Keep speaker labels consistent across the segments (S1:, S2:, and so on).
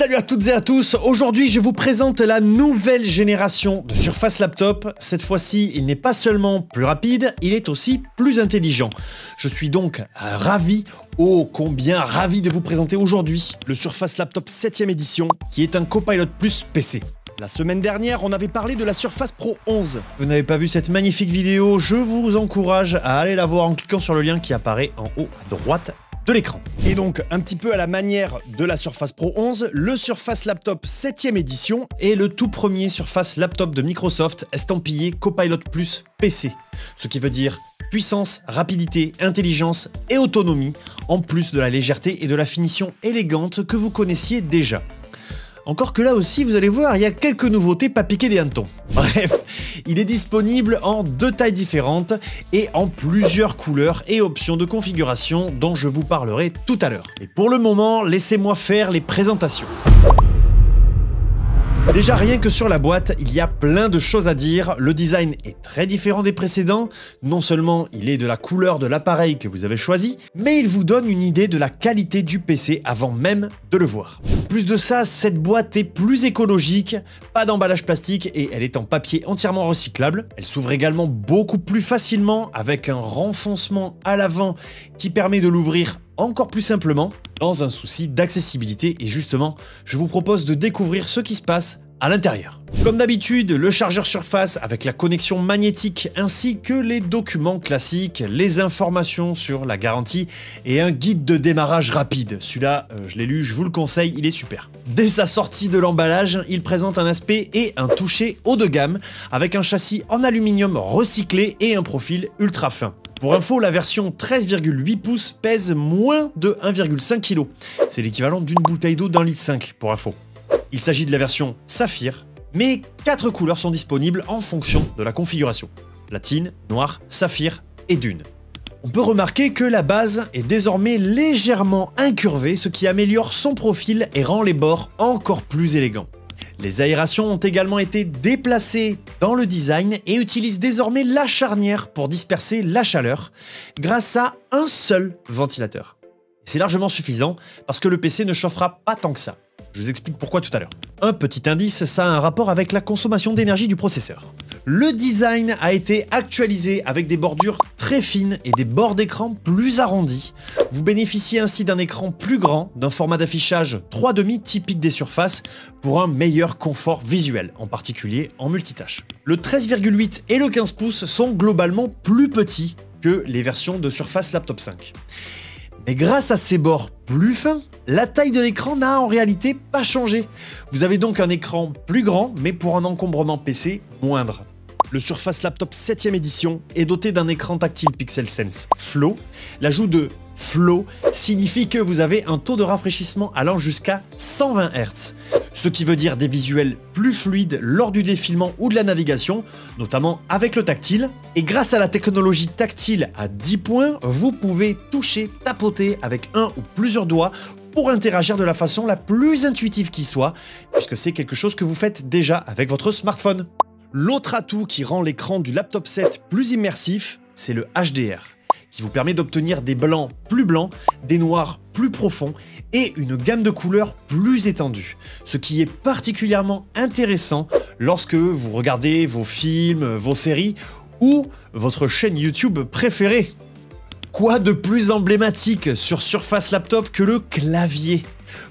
S1: Salut à toutes et à tous, aujourd'hui je vous présente la nouvelle génération de Surface Laptop. Cette fois-ci, il n'est pas seulement plus rapide, il est aussi plus intelligent. Je suis donc ravi, oh combien ravi de vous présenter aujourd'hui le Surface Laptop 7ème édition, qui est un Copilot Plus PC. La semaine dernière, on avait parlé de la Surface Pro 11. Vous n'avez pas vu cette magnifique vidéo, je vous encourage à aller la voir en cliquant sur le lien qui apparaît en haut à droite de l'écran. Et donc, un petit peu à la manière de la Surface Pro 11, le Surface Laptop 7ème édition est le tout premier Surface Laptop de Microsoft estampillé Copilot Plus PC. Ce qui veut dire puissance, rapidité, intelligence et autonomie, en plus de la légèreté et de la finition élégante que vous connaissiez déjà. Encore que là aussi, vous allez voir, il y a quelques nouveautés pas piquer des hannetons. Bref, il est disponible en deux tailles différentes et en plusieurs couleurs et options de configuration dont je vous parlerai tout à l'heure. Et pour le moment, laissez-moi faire les présentations. Déjà rien que sur la boîte, il y a plein de choses à dire, le design est très différent des précédents, non seulement il est de la couleur de l'appareil que vous avez choisi, mais il vous donne une idée de la qualité du PC avant même de le voir. En plus de ça, cette boîte est plus écologique, pas d'emballage plastique et elle est en papier entièrement recyclable. Elle s'ouvre également beaucoup plus facilement avec un renfoncement à l'avant qui permet de l'ouvrir encore plus simplement, dans un souci d'accessibilité, et justement, je vous propose de découvrir ce qui se passe à l'intérieur. Comme d'habitude, le chargeur Surface avec la connexion magnétique ainsi que les documents classiques, les informations sur la garantie et un guide de démarrage rapide. Celui-là, je l'ai lu, je vous le conseille, il est super. Dès sa sortie de l'emballage, il présente un aspect et un toucher haut de gamme avec un châssis en aluminium recyclé et un profil ultra fin. Pour info, la version 13,8 pouces pèse moins de 1,5 kg. C'est l'équivalent d'une bouteille d'eau d'1,5 litre pour info. Il s'agit de la version Saphir, mais 4 couleurs sont disponibles en fonction de la configuration. Platine, noir, saphir et dune. On peut remarquer que la base est désormais légèrement incurvée, ce qui améliore son profil et rend les bords encore plus élégants. Les aérations ont également été déplacées dans le design et utilisent désormais la charnière pour disperser la chaleur grâce à un seul ventilateur. C'est largement suffisant parce que le PC ne chauffera pas tant que ça. Je vous explique pourquoi tout à l'heure. Un petit indice, ça a un rapport avec la consommation d'énergie du processeur. Le design a été actualisé avec des bordures très fines et des bords d'écran plus arrondis. Vous bénéficiez ainsi d'un écran plus grand, d'un format d'affichage 3,5 typique des surfaces pour un meilleur confort visuel, en particulier en multitâche. Le 13,8 et le 15 pouces sont globalement plus petits que les versions de Surface Laptop 5. Mais grâce à ces bords plus fins, la taille de l'écran n'a en réalité pas changé. Vous avez donc un écran plus grand, mais pour un encombrement PC moindre. Le Surface Laptop 7ème édition est doté d'un écran tactile PixelSense Flow. L'ajout de Flow signifie que vous avez un taux de rafraîchissement allant jusqu'à 120 Hz. Ce qui veut dire des visuels plus fluides lors du défilement ou de la navigation, notamment avec le tactile. Et grâce à la technologie tactile à 10 points, vous pouvez toucher, tapoter avec un ou plusieurs doigts pour interagir de la façon la plus intuitive qui soit, puisque c'est quelque chose que vous faites déjà avec votre smartphone. L'autre atout qui rend l'écran du Laptop 7 plus immersif, c'est le HDR, qui vous permet d'obtenir des blancs, des noirs plus profonds et une gamme de couleurs plus étendue, ce qui est particulièrement intéressant lorsque vous regardez vos films, vos séries ou votre chaîne YouTube préférée. Quoi de plus emblématique sur Surface Laptop que le clavier ?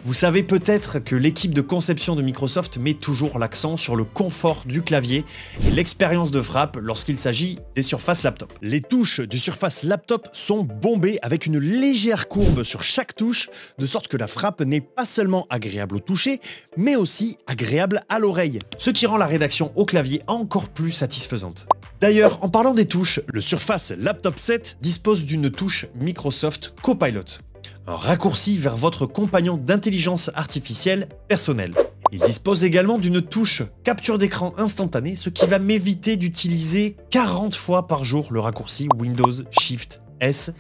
S1: Vous savez peut-être que l'équipe de conception de Microsoft met toujours l'accent sur le confort du clavier et l'expérience de frappe lorsqu'il s'agit des Surface Laptop. Les touches du Surface Laptop sont bombées avec une légère courbe sur chaque touche, de sorte que la frappe n'est pas seulement agréable au toucher, mais aussi agréable à l'oreille, ce qui rend la rédaction au clavier encore plus satisfaisante. D'ailleurs, en parlant des touches, le Surface Laptop 7 dispose d'une touche Microsoft Copilot, un raccourci vers votre compagnon d'intelligence artificielle personnel. Il dispose également d'une touche capture d'écran instantanée, ce qui va m'éviter d'utiliser 40 fois par jour le raccourci Windows Shift S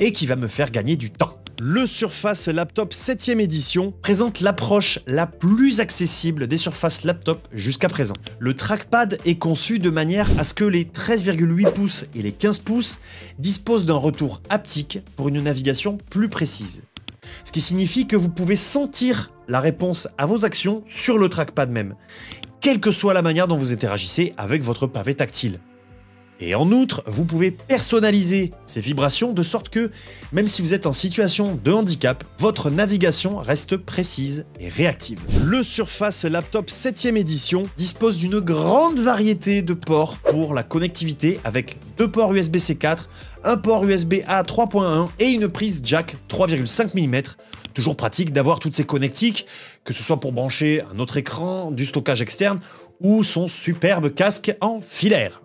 S1: et qui va me faire gagner du temps. Le Surface Laptop 7ème édition présente l'approche la plus accessible des Surface Laptop jusqu'à présent. Le trackpad est conçu de manière à ce que les 13,8 pouces et les 15 pouces disposent d'un retour haptique pour une navigation plus précise. Ce qui signifie que vous pouvez sentir la réponse à vos actions sur le trackpad même, quelle que soit la manière dont vous interagissez avec votre pavé tactile. Et en outre, vous pouvez personnaliser ces vibrations de sorte que, même si vous êtes en situation de handicap, votre navigation reste précise et réactive. Le Surface Laptop 7ème édition dispose d'une grande variété de ports pour la connectivité avec 2 ports USB-C 4, un port USB-A 3.1 et une prise jack 3,5 mm. Toujours pratique d'avoir toutes ces connectiques, que ce soit pour brancher un autre écran, du stockage externe ou son superbe casque en filaire.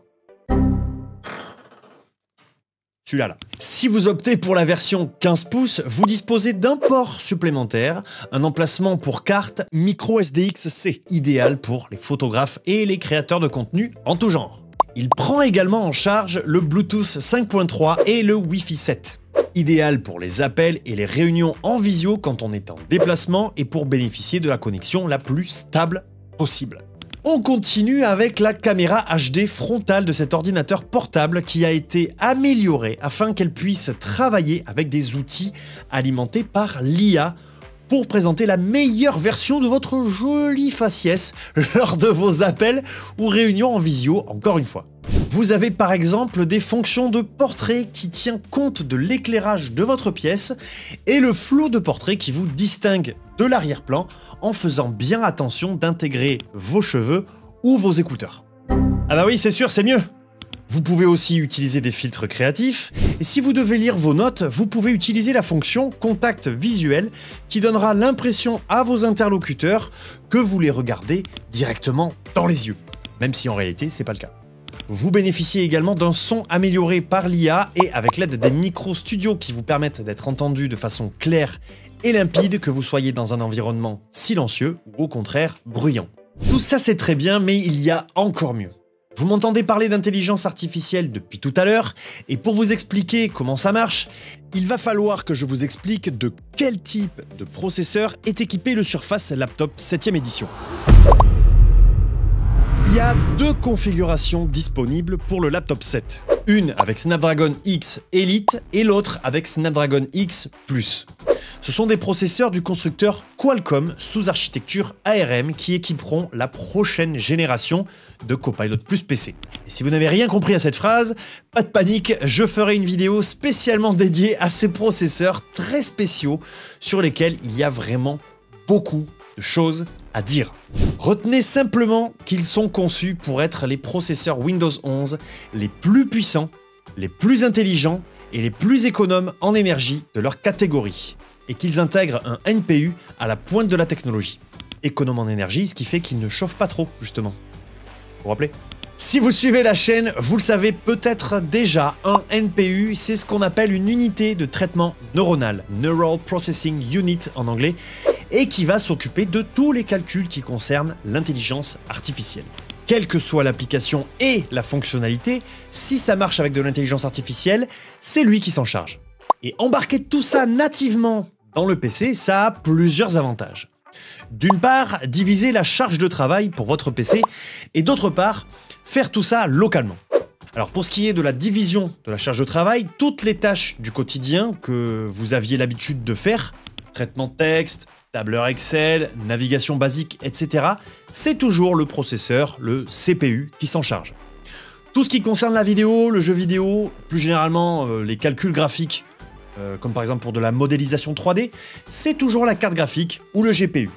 S1: Celui-là là. Si vous optez pour la version 15 pouces, vous disposez d'un port supplémentaire, un emplacement pour carte micro SDXC, idéal pour les photographes et les créateurs de contenu en tout genre. Il prend également en charge le Bluetooth 5.3 et le Wi-Fi 7. Idéal pour les appels et les réunions en visio quand on est en déplacement et pour bénéficier de la connexion la plus stable possible. On continue avec la caméra HD frontale de cet ordinateur portable qui a été améliorée afin qu'elle puisse travailler avec des outils alimentés par l'IA pour présenter la meilleure version de votre jolie faciès lors de vos appels ou réunions en visio, encore une fois. Vous avez par exemple des fonctions de portrait qui tient compte de l'éclairage de votre pièce et le flou de portrait qui vous distingue de l'arrière-plan en faisant bien attention d'intégrer vos cheveux ou vos écouteurs. Ah bah oui, c'est sûr, c'est mieux! Vous pouvez aussi utiliser des filtres créatifs, et si vous devez lire vos notes, vous pouvez utiliser la fonction contact visuel qui donnera l'impression à vos interlocuteurs que vous les regardez directement dans les yeux, même si en réalité c'est pas le cas. Vous bénéficiez également d'un son amélioré par l'IA et avec l'aide des micros studio qui vous permettent d'être entendu de façon claire et limpide, que vous soyez dans un environnement silencieux ou au contraire bruyant. Tout ça c'est très bien, mais il y a encore mieux. Vous m'entendez parler d'intelligence artificielle depuis tout à l'heure, et pour vous expliquer comment ça marche, il va falloir que je vous explique de quel type de processeur est équipé le Surface Laptop 7ème édition. Il y a 2 configurations disponibles pour le laptop 7. Une avec Snapdragon X Elite et l'autre avec Snapdragon X Plus. Ce sont des processeurs du constructeur Qualcomm sous architecture ARM qui équiperont la prochaine génération de Copilot+ PC. Et si vous n'avez rien compris à cette phrase, pas de panique, je ferai une vidéo spécialement dédiée à ces processeurs très spéciaux sur lesquels il y a vraiment beaucoup de choses à dire. Retenez simplement qu'ils sont conçus pour être les processeurs Windows 11 les plus puissants, les plus intelligents et les plus économes en énergie de leur catégorie, et qu'ils intègrent un NPU à la pointe de la technologie. Économe en énergie, ce qui fait qu'ils ne chauffent pas trop, justement. Vous vous rappelez ? Si vous suivez la chaîne, vous le savez peut-être déjà, un NPU, c'est ce qu'on appelle une unité de traitement neuronal, Neural Processing Unit en anglais, et qui va s'occuper de tous les calculs qui concernent l'intelligence artificielle. Quelle que soit l'application et la fonctionnalité, si ça marche avec de l'intelligence artificielle, c'est lui qui s'en charge. Et embarquer tout ça nativement dans le PC, ça a plusieurs avantages. D'une part, diviser la charge de travail pour votre PC, et d'autre part, faire tout ça localement. Alors pour ce qui est de la division de la charge de travail, toutes les tâches du quotidien que vous aviez l'habitude de faire, traitement de texte, tableur Excel, navigation basique, etc., c'est toujours le processeur, le CPU, qui s'en charge. Tout ce qui concerne la vidéo, le jeu vidéo, plus généralement les calculs graphiques, comme par exemple pour de la modélisation 3D, c'est toujours la carte graphique ou le GPU.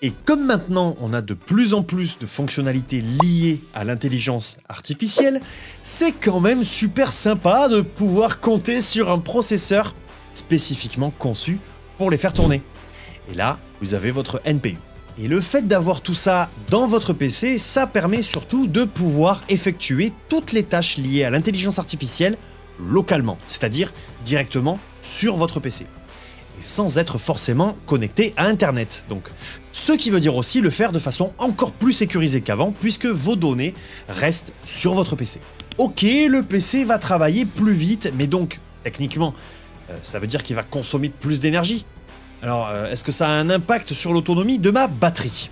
S1: Et comme maintenant on a de plus en plus de fonctionnalités liées à l'intelligence artificielle, c'est quand même super sympa de pouvoir compter sur un processeur spécifiquement conçu pour les faire tourner. Et là, vous avez votre NPU. Et le fait d'avoir tout ça dans votre PC, ça permet surtout de pouvoir effectuer toutes les tâches liées à l'intelligence artificielle localement, c'est-à-dire directement sur votre PC. Et sans être forcément connecté à Internet. Donc, ce qui veut dire aussi le faire de façon encore plus sécurisée qu'avant, puisque vos données restent sur votre PC. Ok, le PC va travailler plus vite, mais donc, techniquement, ça veut dire qu'il va consommer plus d'énergie. Alors, est-ce que ça a un impact sur l'autonomie de ma batterie?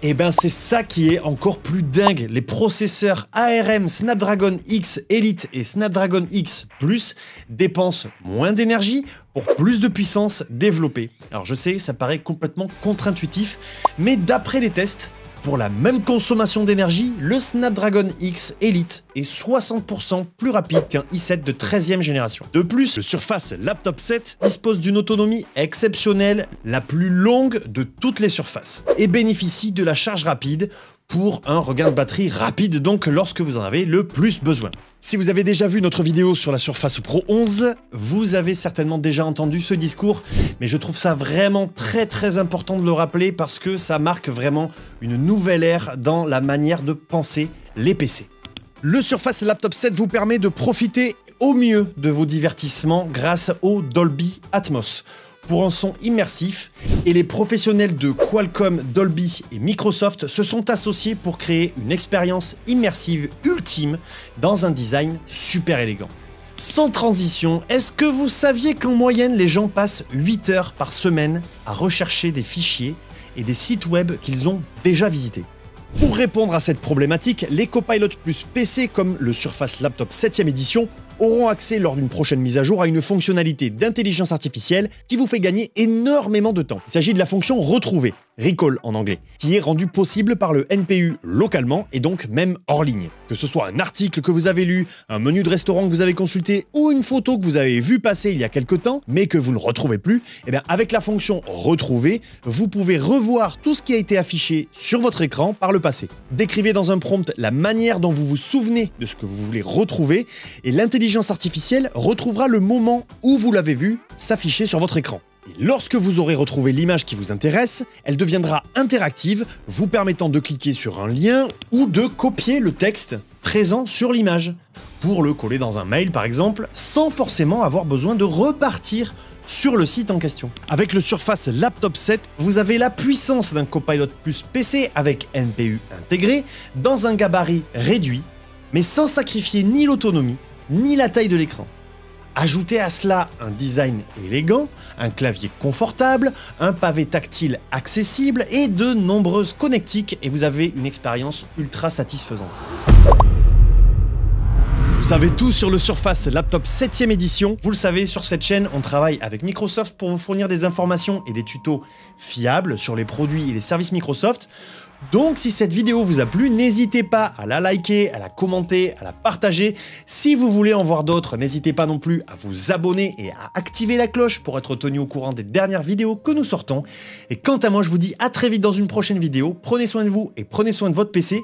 S1: Et ben c'est ça qui est encore plus dingue. Les processeurs ARM Snapdragon X Elite et Snapdragon X Plus dépensent moins d'énergie pour plus de puissance développée. Alors je sais, ça paraît complètement contre-intuitif, mais d'après les tests, pour la même consommation d'énergie, le Snapdragon X Elite est 60% plus rapide qu'un i7 de 13e génération. De plus, le Surface Laptop 7 dispose d'une autonomie exceptionnelle, la plus longue de toutes les surfaces, et bénéficie de la charge rapide pour un regain de batterie rapide donc lorsque vous en avez le plus besoin. Si vous avez déjà vu notre vidéo sur la Surface Pro 11, vous avez certainement déjà entendu ce discours, mais je trouve ça vraiment très important de le rappeler parce que ça marque vraiment une nouvelle ère dans la manière de penser les PC. Le Surface Laptop 7 vous permet de profiter au mieux de vos divertissements grâce au Dolby Atmos, pour un son immersif, et les professionnels de Qualcomm, Dolby et Microsoft se sont associés pour créer une expérience immersive ultime dans un design super élégant. Sans transition, est-ce que vous saviez qu'en moyenne les gens passent 8 heures par semaine à rechercher des fichiers et des sites web qu'ils ont déjà visités? Pour répondre à cette problématique, les Copilot Plus PC comme le Surface Laptop 7e édition auront accès lors d'une prochaine mise à jour à une fonctionnalité d'intelligence artificielle qui vous fait gagner énormément de temps. Il s'agit de la fonction retrouver, recall en anglais, qui est rendue possible par le NPU localement et donc même hors ligne. Que ce soit un article que vous avez lu, un menu de restaurant que vous avez consulté ou une photo que vous avez vue passer il y a quelque temps mais que vous ne retrouvez plus, eh bien avec la fonction retrouver, vous pouvez revoir tout ce qui a été affiché sur votre écran par le passé. Décrivez dans un prompt la manière dont vous vous souvenez de ce que vous voulez retrouver et l'intelligence artificielle retrouvera le moment où vous l'avez vu s'afficher sur votre écran. Et lorsque vous aurez retrouvé l'image qui vous intéresse, elle deviendra interactive, vous permettant de cliquer sur un lien ou de copier le texte présent sur l'image, pour le coller dans un mail par exemple, sans forcément avoir besoin de repartir sur le site en question. Avec le Surface Laptop 7, vous avez la puissance d'un Copilot Plus PC avec NPU intégré, dans un gabarit réduit, mais sans sacrifier ni l'autonomie, ni la taille de l'écran. Ajoutez à cela un design élégant, un clavier confortable, un pavé tactile accessible et de nombreuses connectiques et vous avez une expérience ultra satisfaisante. Vous savez tout sur le Surface Laptop 7e édition. Vous le savez, sur cette chaîne, on travaille avec Microsoft pour vous fournir des informations et des tutos fiables sur les produits et les services Microsoft. Donc si cette vidéo vous a plu, n'hésitez pas à la liker, à la commenter, à la partager. Si vous voulez en voir d'autres, n'hésitez pas non plus à vous abonner et à activer la cloche pour être tenu au courant des dernières vidéos que nous sortons. Et quant à moi, je vous dis à très vite dans une prochaine vidéo. Prenez soin de vous et prenez soin de votre PC,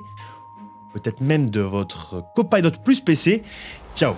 S1: peut-être même de votre Copilot Plus PC. Ciao!